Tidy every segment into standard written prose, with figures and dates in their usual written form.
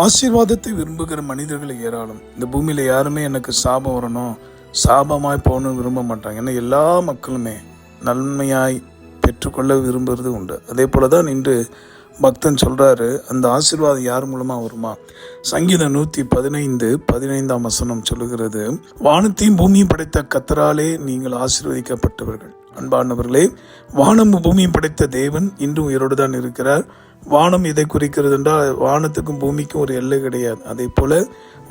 ஆசீர்வாதத்தை விரும்புகிற மனிதர்கள் ஏராளம். இந்த பூமியில யாருமே எனக்கு சாபம் வரணும், சாபமாய் போகணும்னு விரும்ப மாட்டாங்க. ஏன்னா எல்லா மக்களுமே நன்மையாய் பெற்றுக்கொள்ள விரும்புறது உண்டு. அதே போலதான் இன்று பக்தன் சொல்றாரு, அந்த ஆசீர்வாதம் யார் மூலமா வருமா? சங்கீதம் 115:15 சொல்லுகிறது, வானத்தையும் பூமியும் படைத்த கர்த்தராலே நீங்கள் ஆசீர்வதிக்கப்பட்டவர்கள். அன்பானவர்களே, வானமும் பூமியும் படைத்த தேவன் இன்றும் உயிரோடு தான் இருக்கிறார். வானம் எதை குறிக்கிறது என்றால், வானத்துக்கும் பூமிக்கும் ஒரு எல்லை கிடையாது. அதே போல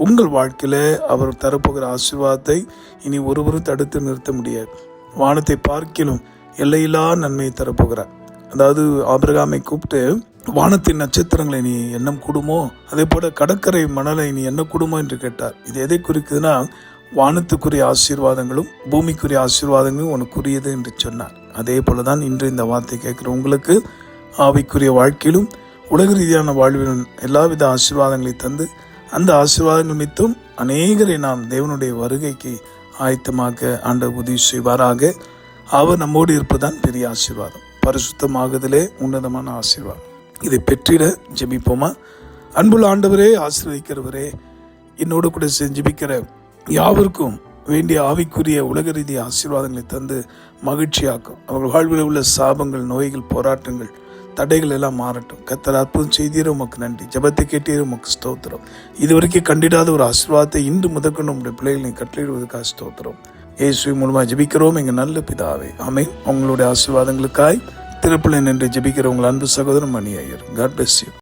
உங்கள் வாழ்க்கையில அவர் தரப்போகிற ஆசீர்வாதத்தை இனி ஒருவரும் தடுத்து நிறுத்த முடியாது. வானத்தை பார்க்கிலும் எல்லையில்லா நன்மையை தரப்போகிறார். அதாவது ஆபிரகாமை கூப்பிட்டு, வானத்தின் நட்சத்திரங்களை நீ எண்ணம் கூடுமோ, அதே போல கடற்கரை மணலை நீ என்ன கூடுமோ என்று கேட்டார். இது எதை குறிக்குதுன்னா, வானத்துக்குரிய ஆசீர்வாதங்களும் பூமிக்குரிய ஆசீர்வாதங்களும் உனக்குரியது என்று சொன்னார். அதே போலதான் இன்று இந்த வார்த்தை கேட்கிற உங்களுக்கு ஆவிக்குரிய வாழ்க்கையிலும் உலக ரீதியான வாழ்விலும் எல்லாவித ஆசீர்வாதங்களை தந்து, அந்த ஆசீர்வாதங்கள் மித்தும் அநேகரை நாம் தேவனுடைய வருகைக்கு ஆயத்தமாக்க ஆண்டவர் உதவி செய்வாராக. அவர் நம்மோடு இருப்பதுதான் பெரிய ஆசீர்வாதம். பரிசுத்தமாகுதலே உன்னதமான ஆசீர்வாதம். இதை பெற்றிட ஜெபிப்போமா? அன்புள்ள ஆண்டவரே, ஆசீர்வதிக்கிறவரே, என்னோடு கூட ஜெபிக்கிற யாவருக்கும் வேண்டிய ஆவிக்குரிய உலக ரீதிய ஆசீர்வாதங்களை தந்து மகிழ்ச்சியாக்கும். அவர்கள் வாழ்வில் உள்ள சாபங்கள், நோய்கள், போராட்டங்கள், தடைகள் எல்லாம் மாறட்டும். கர்த்தர் அற்புதம் செய்தீர உமக்கு நன்றி. ஜெபத்தை கேட்டீர உமக்கு ஸ்தோத்திரம். இதுவரைக்கும் கண்டிடாத ஒரு ஆசீர்வாதத்தை இன்று முதற்கொண்டு உங்களுடைய பிள்ளைகளை கட்டளையிடுவதற்காக ஸ்தோத்திரம். இயேசுவின் மூலமா ஜெபிக்கிறோம் எங்கள் நல்ல பிதாவே, ஆமென். உங்களுடைய ஆசீர்வாதங்களுக்காய் திருப்பிள்ளை நின்று ஜெபிக்கிற உங்கள் அன்பு சகோதரன் Mani Iyer. God bless you.